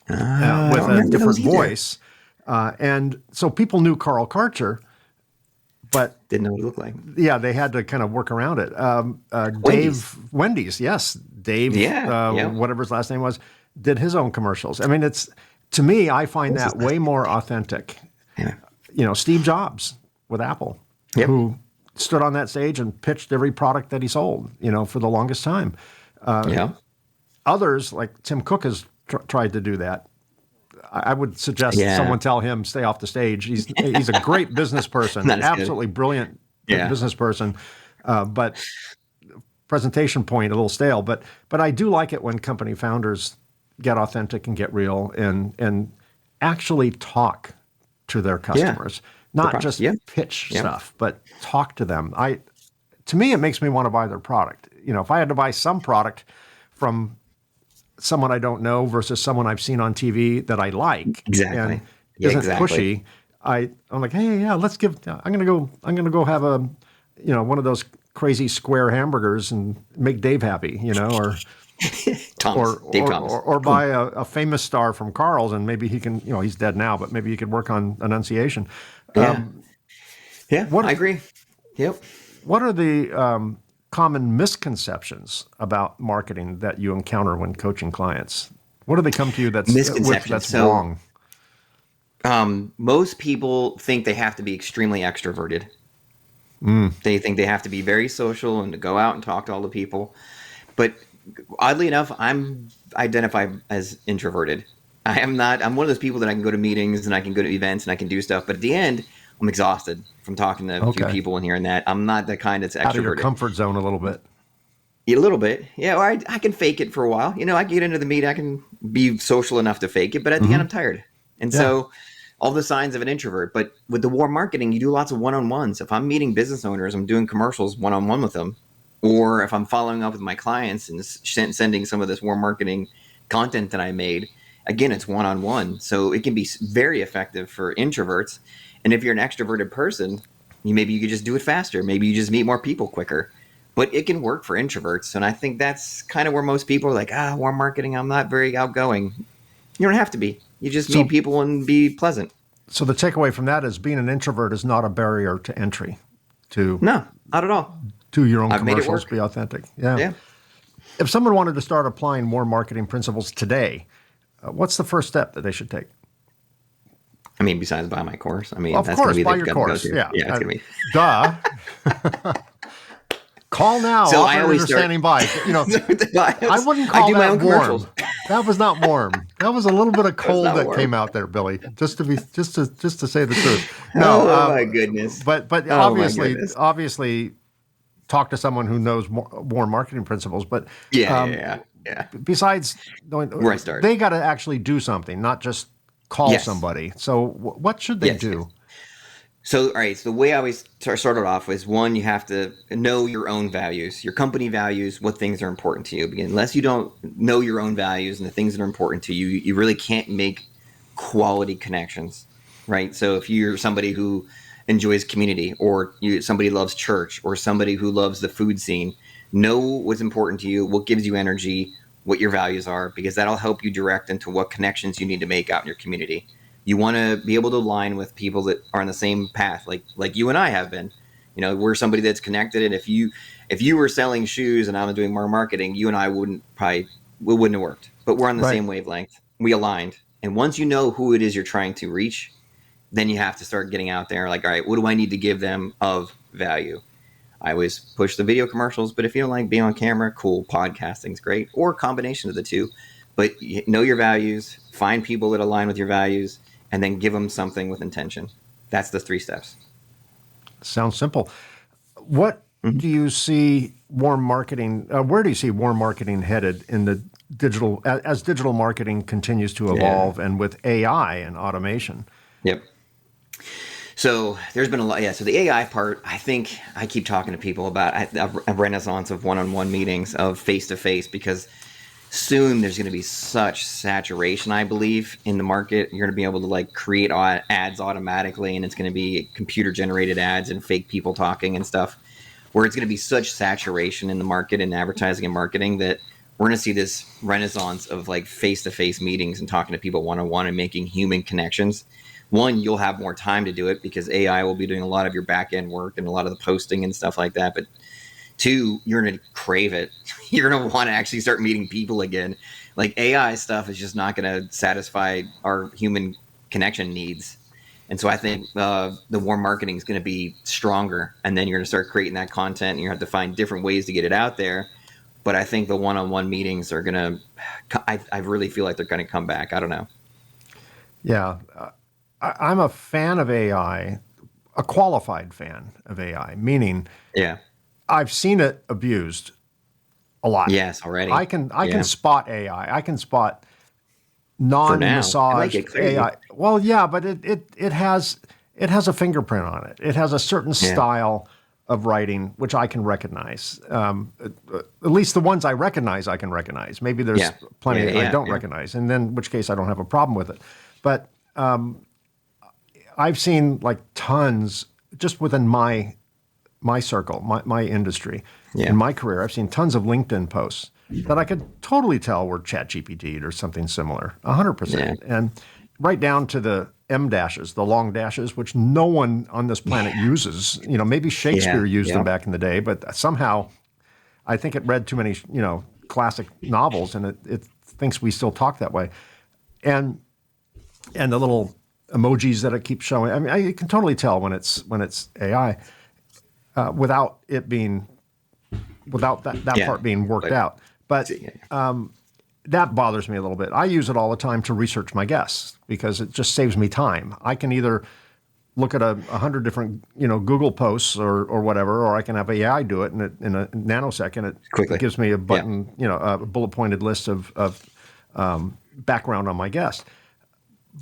with a different voice. And so people knew Carl Karcher, but didn't know what he looked like. Yeah, they had to kind of work around it. Wendy's, yes. Dave, whatever his last name was, did his own commercials. I mean, to me, I find that way more authentic. Yeah. Steve Jobs with Apple, who stood on that stage and pitched every product that he sold, for the longest time. Others, like Tim Cook, has tried to do that. I would suggest someone tell him, stay off the stage. He's a great business person, absolutely brilliant business person, but presentation point, a little stale. But I do like it when company founders get authentic and get real and actually talk to their customers. Not just pitch stuff, but talk to them. To me, it makes me want to buy their product. If I had to buy some product from someone I don't know versus someone I've seen on TV that I like and isn't pushy, I'm like, hey, let's give. I'm gonna go have a, one of those crazy square hamburgers and make Dave happy, or. Or buy a famous star from Carl's, and maybe he can, he's dead now, but maybe he could work on enunciation. I agree. Yep. What are the common misconceptions about marketing that you encounter when coaching clients? What do they come to you that's wrong? Most people think they have to be extremely extroverted. They think they have to be very social and to go out and talk to all the people. But oddly enough, I'm identified as introverted. I'm one of those people that I can go to meetings and I can go to events and I can do stuff, but at the end, I'm exhausted from talking to a few people and hearing that. I'm not the kind that's extroverted. Out of your comfort zone a little bit. A little bit, yeah. Or I can fake it for a while. I can get into the meeting, I can be social enough to fake it, but at the end, I'm tired. And so all the signs of an introvert. But with the warm marketing, you do lots of one-on-ones. If I'm meeting business owners, I'm doing commercials one-on-one with them. Or if I'm following up with my clients and sending some of this warm marketing content that I made, again, it's one-on-one. So it can be very effective for introverts. And if you're an extroverted person, maybe you could just do it faster. Maybe you just meet more people quicker. But it can work for introverts. And I think that's kind of where most people are like, warm marketing, I'm not very outgoing. You don't have to be. You just meet people and be pleasant. So the takeaway from that is being an introvert is not a barrier to entry. No, not at all. To your own commercials, be authentic. Yeah. If someone wanted to start applying more marketing principles today, what's the first step that they should take? I mean, besides buy my course. I mean, of that's course, going to be buy your course. Yeah, it's going to be. Duh. Call now. So I always standing by. I wouldn't call I do my own that warm. commercials. That was not warm. That was a little bit of cold that came out there, Billy. Just to say the truth. No, my goodness. But obviously, talk to someone who knows more marketing principles. But besides, where I started, they got to actually do something, not just call somebody. So what should they do? So, all right. So the way I always started off was, one, you have to know your own values, your company values, what things are important to you. Because unless you don't know your own values and the things that are important to you, you really can't make quality connections, right? So if you're somebody who enjoys community, or somebody loves church, or somebody who loves the food scene. Know what's important to you, what gives you energy, what your values are, because that'll help you direct into what connections you need to make out in your community. You want to be able to align with people that are on the same path, like you and I have been. We're somebody that's connected, and if you were selling shoes and I'm doing more marketing, you and I wouldn't have worked. But we're on the same wavelength. We aligned. And once you know who it is you're trying to reach, then you have to start getting out there like, all right, what do I need to give them of value? I always push the video commercials, but if you don't like being on camera, cool, podcasting's great, or a combination of the two. But know your values, find people that align with your values, and then give them something with intention. That's the 3 steps. Sounds simple. What do you see warm marketing? Where do you see warm marketing headed in the digital as digital marketing continues to evolve and with AI and automation? Yep. So there's been a lot. Yeah. So the AI part, I think I keep talking to people about a renaissance of one-on-one meetings, of face-to-face, because soon there's going to be such saturation, I believe, in the market. You're going to be able to create ads automatically, and it's going to be computer generated ads and fake people talking and stuff, where it's going to be such saturation in the market in advertising and marketing that we're going to see this renaissance of face-to-face meetings and talking to people one-on-one and making human connections. One, you'll have more time to do it because AI will be doing a lot of your back end work and a lot of the posting and stuff like that. But 2, you're going to crave it. You're going to want to actually start meeting people again. AI stuff is just not going to satisfy our human connection needs. And so I think the warm marketing is going to be stronger. And then you're going to start creating that content, and you have to find different ways to get it out there. But I think the one-on-one meetings are going to, I really feel like they're going to come back. I don't know. Yeah. I'm a fan of AI, a qualified fan of AI, meaning I've seen it abused a lot. Yes, already. I can spot AI. I can spot non-massaged AI. Well, yeah, but it has a fingerprint on it. It has a certain style of writing which I can recognize. At least the ones I recognize, I can recognize. Maybe there's plenty I don't recognize, and then in which case I don't have a problem with it. But I've seen tons just within my circle, my industry, in my career. I've seen tons of LinkedIn posts that I could totally tell were ChatGPT'd or something similar, 100%. And right down to the M dashes, the long dashes, which no one on this planet uses. Maybe Shakespeare used them back in the day, but somehow I think it read too many, classic novels, and it thinks we still talk that way. And the little emojis that it keeps showing. I mean, you can totally tell when it's AI without that part being worked out. But that bothers me a little bit. I use it all the time to research my guests because it just saves me time. I can either look at 100 different Google posts or whatever, or I can have AI do it, and in a nanosecond it gives me a button, a bullet pointed list of background on my guest.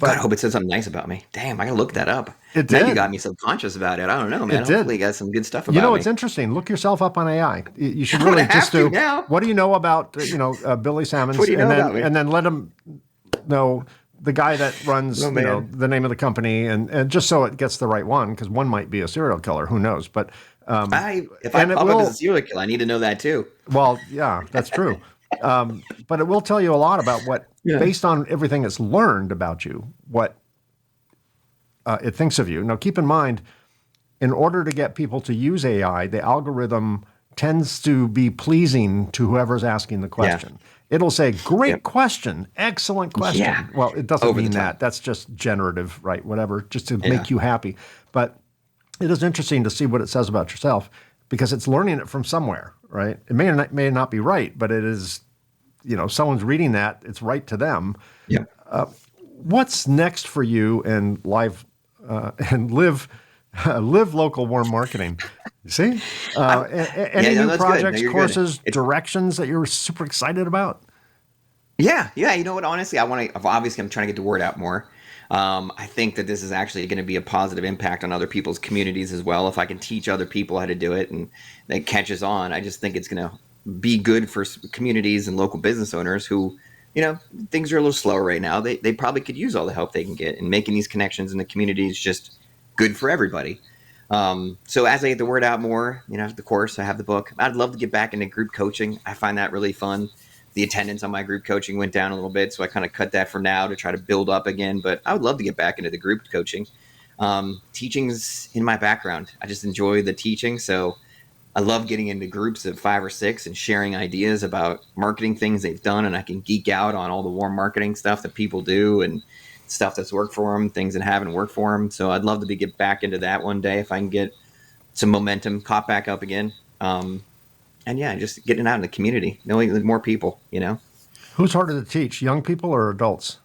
But God, I hope it said something nice about me. Damn, I gotta look that up. It now did. You got me subconscious about it. I don't know, man. Hopefully, you got some good stuff about me. It's interesting. Look yourself up on AI. You should really just do. What do you know about Billy Sammons? What do you know about me? And then let him know the guy that runs the name of the company, and just so it gets the right one, because one might be a serial killer. Who knows? But if I pop up as a serial killer, I need to know that too. Well, yeah, that's true. But it will tell you a lot about what, based on everything it's learned about you, what it thinks of you. Now, keep in mind, in order to get people to use AI, the algorithm tends to be pleasing to whoever's asking the question. It'll say, great question, excellent question. Yeah. Well, it doesn't mean that. That's just generative, right? Whatever, just to make you happy. But it is interesting to see what it says about yourself, because it's learning it from somewhere, right? It may not be right, but it is, someone's reading that, it's right to them. Yeah. What's next for you in live and live local warm marketing? You see? Any new projects, courses, directions that you're super excited about? Yeah. You know what? Honestly, obviously I'm trying to get the word out more. I think that this is actually going to be a positive impact on other people's communities as well. If I can teach other people how to do it and that catches on, I just think it's going to be good for communities and local business owners who, things are a little slower right now. They probably could use all the help they can get, and making these connections in the community is just good for everybody. So as I get the word out more, the course, I have the book. I'd love to get back into group coaching. I find that really fun. The attendance on my group coaching went down a little bit, so I kind of cut that for now to try to build up again. But I would love to get back into the group coaching. Teaching's in my background. I just enjoy the teaching. So I love getting into groups of 5 or 6 and sharing ideas about marketing things they've done. And I can geek out on all the warm marketing stuff that people do and stuff that's worked for them, things that haven't worked for them. So I'd love to get back into that one day if I can get some momentum, caught back up again. And yeah, just getting out in the community, knowing more people, Who's harder to teach, young people or adults?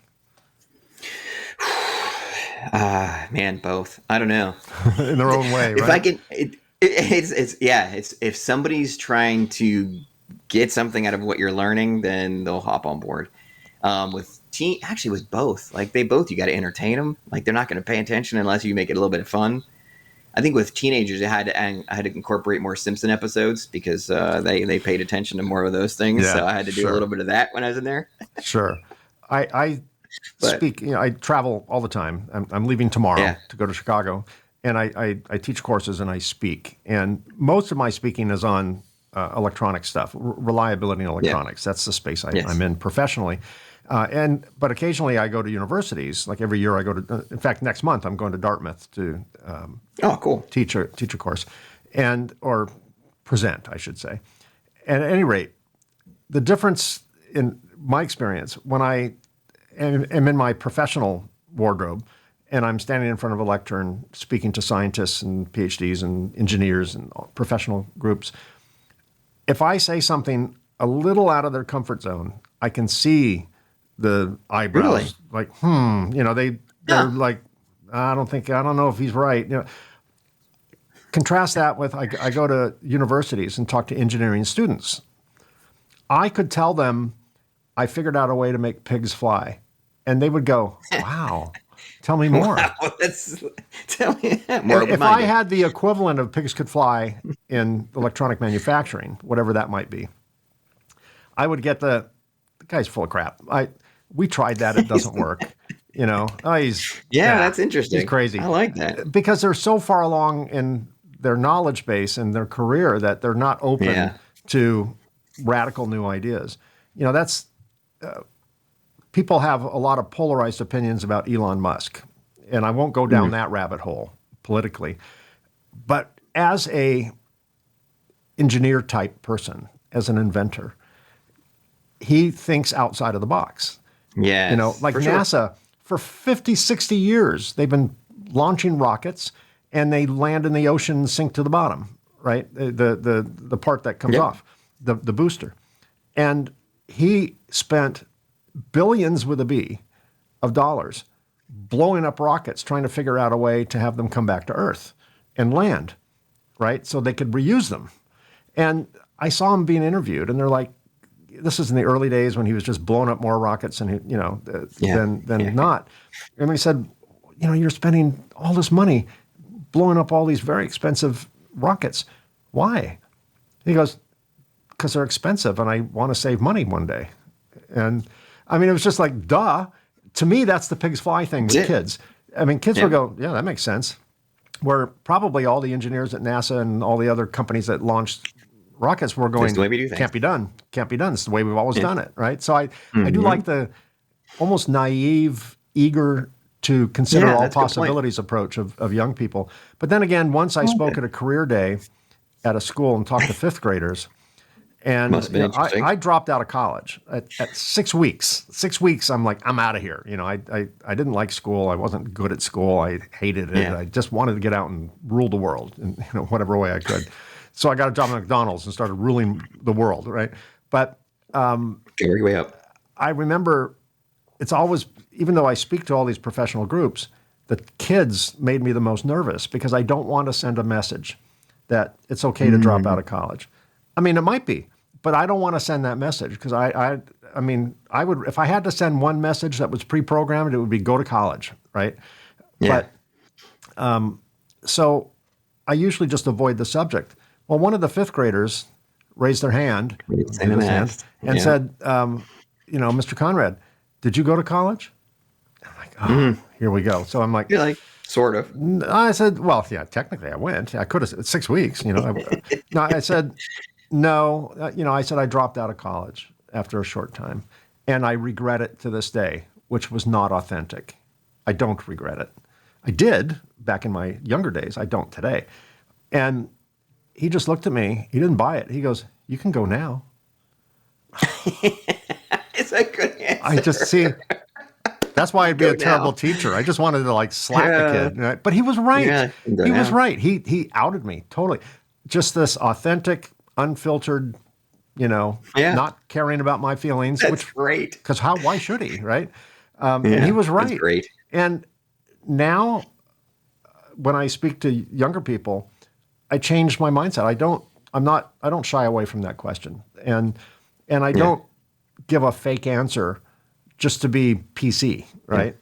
Man, both. I don't know. In their own way, right? If I can, it's if somebody's trying to get something out of what you're learning, then they'll hop on board. Actually with both, like you got to entertain them. Like they're not going to pay attention unless you make it a little bit of fun. I think with teenagers, I had to incorporate more Simpson episodes because they paid attention to more of those things. Yeah, so I had to do a little bit of that when I was in there. Sure. I speak, I travel all the time. I'm leaving tomorrow to go to Chicago, and I teach courses and I speak. And most of my speaking is on electronic stuff, reliability in electronics. That's the space I'm in professionally. But occasionally I go to universities. Like every year I go to, in fact, next month I'm going to Dartmouth to cool. teach a course or present, I should say. And at any rate, the difference in my experience when I am in my professional wardrobe and I'm standing in front of a lectern speaking to scientists and PhDs and engineers and professional groups, if I say something a little out of their comfort zone, I can see the eyebrows, like, they're like, I don't know if he's right. Contrast that with, I go to universities and talk to engineering students. I could tell them I figured out a way to make pigs fly. And they would go, wow, tell me more. Wow, tell me more. If I had the equivalent of pigs could fly in electronic manufacturing, whatever that might be, I would get the guy's full of crap. We tried that. It doesn't work. That's interesting. He's crazy. I like that. Because they're so far along in their knowledge base and their career that they're not open to radical new ideas. That's people have a lot of polarized opinions about Elon Musk, and I won't go down that rabbit hole politically. But as a engineer type person, as an inventor, he thinks outside of the box. Yeah. Like NASA, for 50, 60 years, they've been launching rockets and they land in the ocean and sink to the bottom, right? The part that comes off, the booster. And he spent billions with a B of dollars blowing up rockets, trying to figure out a way to have them come back to Earth and land, right? So they could reuse them. And I saw him being interviewed and they're like, this is in the early days when he was just blowing up more rockets and than not. And he said, you're spending all this money blowing up all these very expensive rockets. Why? He goes, because they're expensive and I want to save money one day. And I mean, it was just like, duh. To me, that's the pigs fly thing with kids. I mean, kids will go, yeah, that makes sense. Where probably all the engineers at NASA and all the other companies that launched rockets were going, can't be done. It's the way we've always done it, right? So I do like the almost naive, eager to consider all possibilities approach of young people. But then again, once I spoke at a career day at a school and talked to fifth graders, and I dropped out of college at 6 weeks. 6 weeks, I'm like, I'm out of here. I didn't like school. I wasn't good at school. I hated it. I just wanted to get out and rule the world in whatever way I could. So I got a job at McDonald's and started ruling the world, right? But work your way up. I remember it's always, even though I speak to all these professional groups, the kids made me the most nervous because I don't want to send a message that it's okay to drop out of college. I mean, it might be, but I don't want to send that message because I would, if I had to send one message that was pre-programmed, it would be go to college, right? Yeah. But so I usually just avoid the subject. Well, one of the fifth graders raised their hand, and said, Mr. Conrad, did you go to college? I'm like, here we go. So I'm like, you're like, Sort of. I said, well, yeah, technically I went. I could have, 6 weeks, No, I said, no, I said I dropped out of college after a short time. And I regret it to this day, which was not authentic. I don't regret it. I did back in my younger days. I don't today. And he just looked at me. He didn't buy it. He goes, you can go now. It's a good answer. I just see. That's why I'd be a terrible teacher. I just wanted to slap the kid. Right? But he was right. Yeah, he was right. He outed me totally. Just this authentic, unfiltered, not caring about my feelings. That's great. Because why should he, right? And he was right. That's great. And now, when I speak to younger people, I changed my mindset. I don't shy away from that question, and I don't give a fake answer just to be PC, right?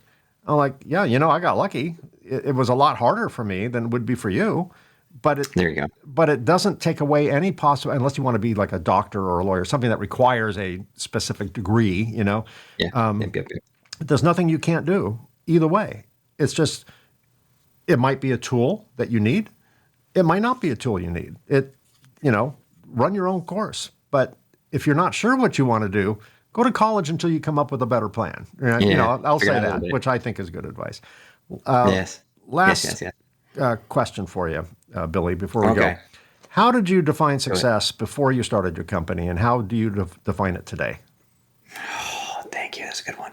I'm like, I got lucky. It was a lot harder for me than it would be for you, but there you go. But it doesn't take away any possible, unless you want to be like a doctor or a lawyer, something that requires a specific degree, There's nothing you can't do either way. It's just, it might be a tool that you need. It might not be a tool you need. Run your own course. But if you're not sure what you want to do, go to college until you come up with a better plan. I'll say that, which I think is good advice. Yes. Last question for you, Billy, before we go. How did you define success before you started your company, and how do you define it today? Oh, thank you. That's a good one.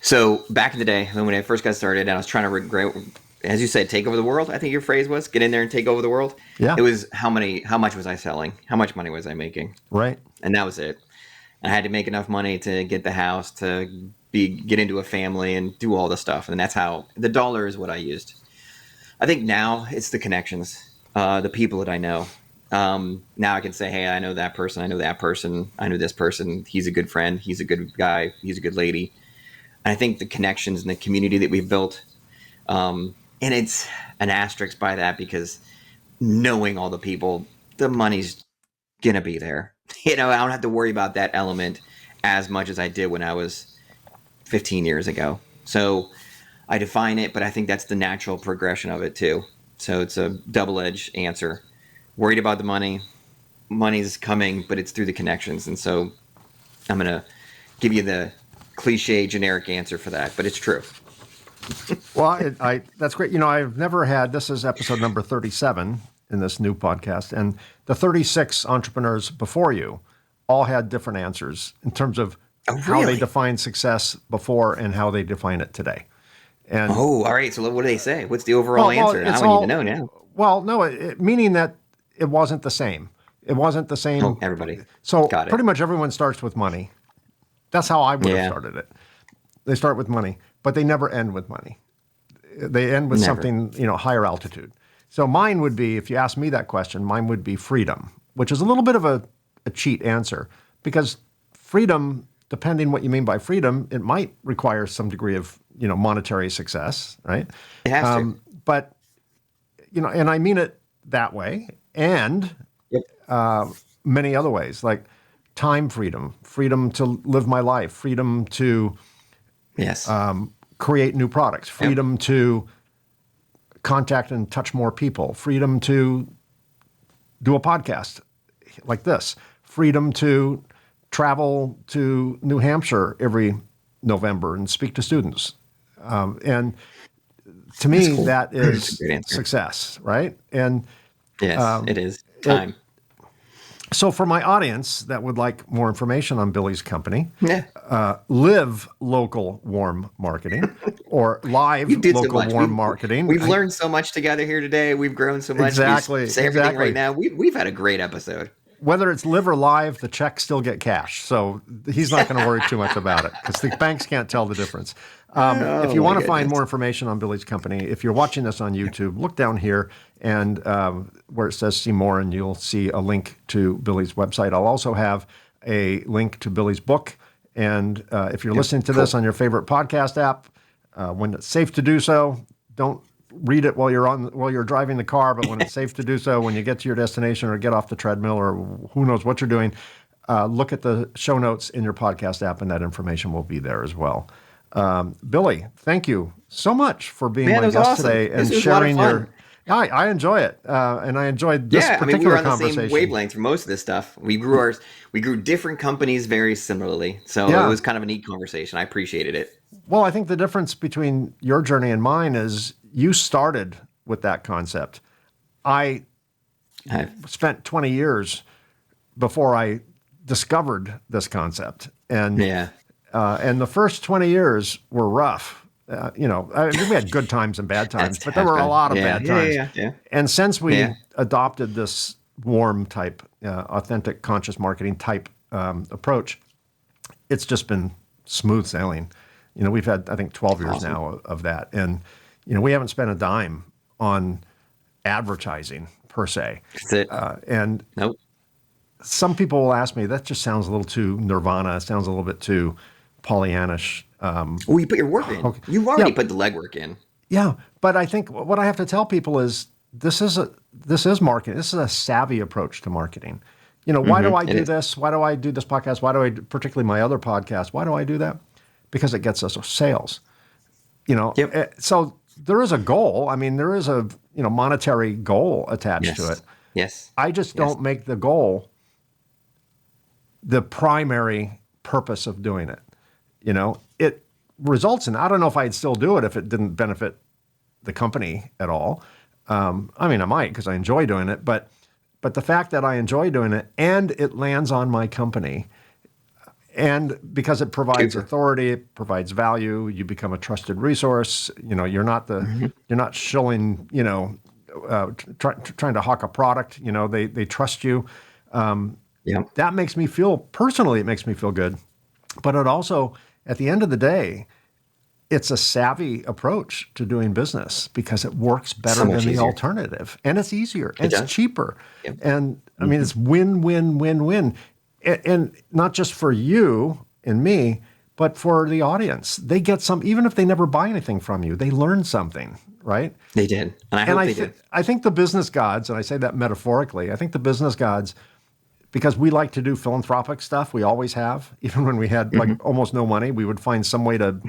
So back in the day, when I first got started, and I was trying to, as you said, take over the world. I think your phrase was, get in there and take over the world. Yeah. It was how much was I selling? How much money was I making? Right. And that was it. I had to make enough money to get the house, to get into a family and do all the stuff. And that's how the dollar is what I used. I think now it's the connections, the people that I know. Now I can say, hey, I know that person. I know that person. I know this person. He's a good friend. He's a good guy. He's a good lady. And I think the connections and the community that we've built, and it's an asterisk by that, because knowing all the people, the money's going to be there. I don't have to worry about that element as much as I did when I was 15 years ago. So I define it, but I think that's the natural progression of it too. So it's a double-edged answer. Worried about the money. Money's coming, but it's through the connections. And so I'm going to give you the cliche generic answer for that, but it's true. Well, that's great. I've never had, this is episode number 37 in this new podcast, and the 36 entrepreneurs before you all had different answers in terms of how they define success before and how they define it today. And all right. So what do they say? What's the overall answer? I don't even know now. Well, no, meaning that it wasn't the same. It wasn't the same. Oh, everybody. So pretty much everyone starts with money. That's how I would have started it. They start with money, but they never end with money. They end with something, higher altitude. So mine would be, if you ask me that question, mine would be freedom, which is a little bit of a cheat answer, because freedom, depending what you mean by freedom, it might require some degree of, monetary success, right? It has to. But, and I mean it that way, and many other ways, like time freedom, freedom to live my life, freedom to create new products, freedom to contact and touch more people, freedom to do a podcast like this, freedom to travel to New Hampshire every November and speak to students. And to me, that is success, right? And yes, it is time. So for my audience that would like more information on Billy's company, Live Local Warm Marketing or Live Local Warm Marketing. We've learned so much together here today. We've grown so much. Exactly. Say everything right now. We've had a great episode. Whether it's live or live, the checks still get cashed. So he's not going to worry too much about it because the banks can't tell the difference. If you want to find more information on Billy's company, if you're watching this on YouTube, look down here and where it says see more, and you'll see a link to Billy's website. I'll also have a link to Billy's book. And if you're listening to this on your favorite podcast app, when it's safe to do so, don't read it while you're driving the car, but when it's safe to do so, when you get to your destination or get off the treadmill or who knows what you're doing, look at the show notes in your podcast app, and that information will be there as well. Billy, thank you so much for being my that was guest awesome. today and This was sharing a lot of fun. I enjoy it, and I enjoyed this Yeah, I mean, we particular were on the conversation. same wavelength for most of this stuff. We grew different companies very similarly, so it Yeah. was kind of a neat conversation. I appreciated it. Well, I think the difference between your journey and mine is you started with that concept. I spent 20 years before I discovered this concept, and Yeah, and the first 20 years were rough. I mean, we had good times and bad times, that's but there were a happened. lot of Yeah, bad yeah, times. yeah, yeah. And since we Yeah. adopted this warm type, authentic, conscious marketing type approach, it's just been smooth sailing. We've had, I think, 12 years Awesome. now of that. And, we haven't spent a dime on advertising per se. That's it. And Nope. some people will ask me, that just sounds a little too nirvana. It sounds a little bit too Pollyannish. Oh, you put your work in. Okay. You've already Yeah. put the legwork in. Yeah, but I think what I have to tell people is this is marketing. This is a savvy approach to marketing. Why do I It do is. this? Why do I do this podcast? Why do I, particularly my other podcast? Why do I do that? Because it gets us sales. Yep. So there is a goal. I mean, there is a monetary goal attached Yes. to it. Yes. I just don't make the goal the primary purpose of doing it. It results in, I don't know if I'd still do it if it didn't benefit the company at all. I mean, I might because I enjoy doing it, but the fact that I enjoy doing it and it lands on my company, and because it provides Super. authority, it provides value, you become a trusted resource. You're not you're not shilling, trying to hawk a product. They trust you. Yeah. That makes me feel, personally, it makes me feel good. But it also, at the end of the day, it's a savvy approach to doing business because it works better So much than the easier. alternative. And it's easier. And it's does. cheaper. Yep. And I mean, it's win, win, win, win. And not just for you and me, but for the audience. They get some, even if they never buy anything from you, they learn something, right? They did. And I hope they did. I think the business gods, and I say that metaphorically, I think the business gods, because we like to do philanthropic stuff, we always have, even when we had like almost no money, we would find some way to,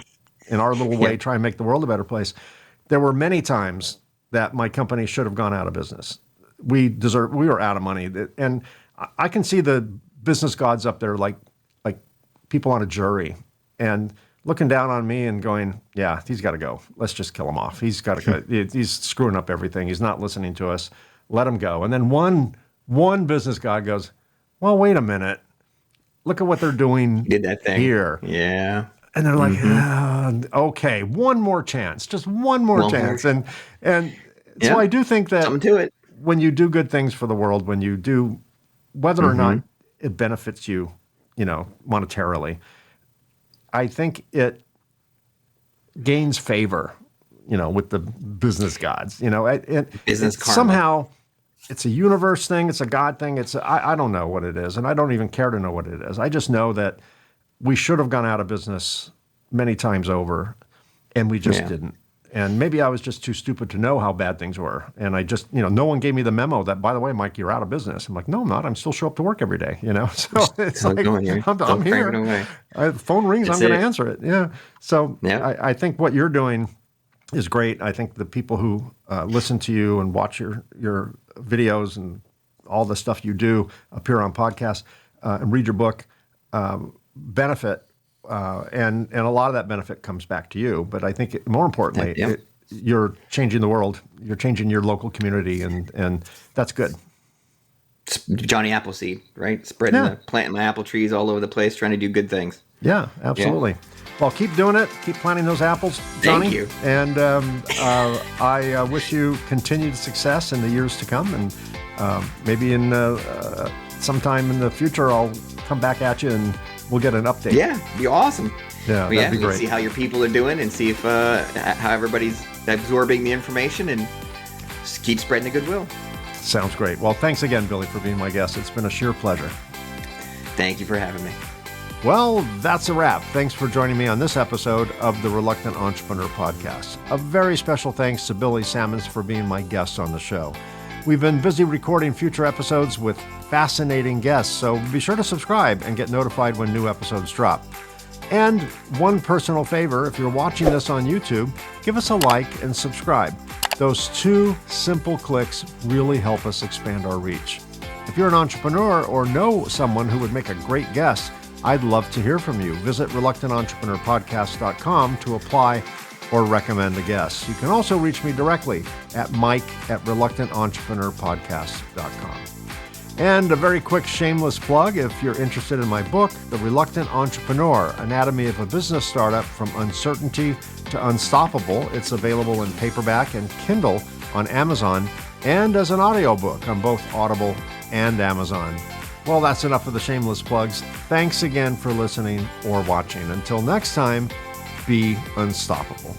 in our little way, try and make the world a better place. There were many times that my company should have gone out of business. We were out of money. And I can see the business gods up there like people on a jury and looking down on me and going, yeah, he's got to go. Let's just kill him off. He's got to go. He's screwing up everything. He's not listening to us. Let him go. And then one business god goes, well, wait a minute. Look at what they're doing Did that thing here. Yeah. And they're like, okay, one more chance, just one more chance. And so I do think that Something to it. when you do good things for the world, when you do, whether or not it benefits you, monetarily, I think it gains favor, with the business gods. Business karma. Somehow it's a universe thing. It's a God thing. I don't know what it is, and I don't even care to know what it is. I just know that we should have gone out of business many times over, and we just didn't. And maybe I was just too stupid to know how bad things were. And I just, no one gave me the memo that, by the way, Mike, you're out of business. I'm like, no, I'm not. I'm still show up to work every day, So it's like, I'm here. The phone rings, I'm going to answer it. Yeah. So I think what you're doing is great. I think the people who listen to you and watch your videos and all the stuff you do, appear on podcasts, and read your book, benefit. And a lot of that benefit comes back to you. But I think more importantly, you're changing the world. You're changing your local community, and that's good. Johnny Appleseed, right? Planting my apple trees all over the place, trying to do good things. Yeah, absolutely. Well, keep doing it. Keep planting those apples, Johnny. Thank you. And I wish you continued success in the years to come. And maybe in sometime in the future, I'll come back at you and we'll get an update. Yeah, be awesome. Yeah, that'd be great. See how your people are doing and see if how everybody's absorbing the information and just keep spreading the goodwill. Sounds great. Well, thanks again, Billy, for being my guest. It's been a sheer pleasure. Thank you for having me. Well, that's a wrap. Thanks for joining me on this episode of the Reluctant Entrepreneur Podcast. A very special thanks to Billy Sammons for being my guest on the show. We've been busy recording future episodes with fascinating guests, so be sure to subscribe and get notified when new episodes drop. And one personal favor, if you're watching this on YouTube, give us a like and subscribe. Those 2 simple clicks really help us expand our reach. If you're an entrepreneur or know someone who would make a great guest, I'd love to hear from you. Visit reluctantentrepreneur.podcast.com to apply or recommend a guest. You can also reach me directly at mike@reluctantentrepreneur.podcast.com. And a very quick shameless plug, if you're interested in my book, The Reluctant Entrepreneur, Anatomy of a Business Startup from Uncertainty to Unstoppable. It's available in paperback and Kindle on Amazon and as an audiobook on both Audible and Amazon. Well, that's enough of the shameless plugs. Thanks again for listening or watching. Until next time, be unstoppable.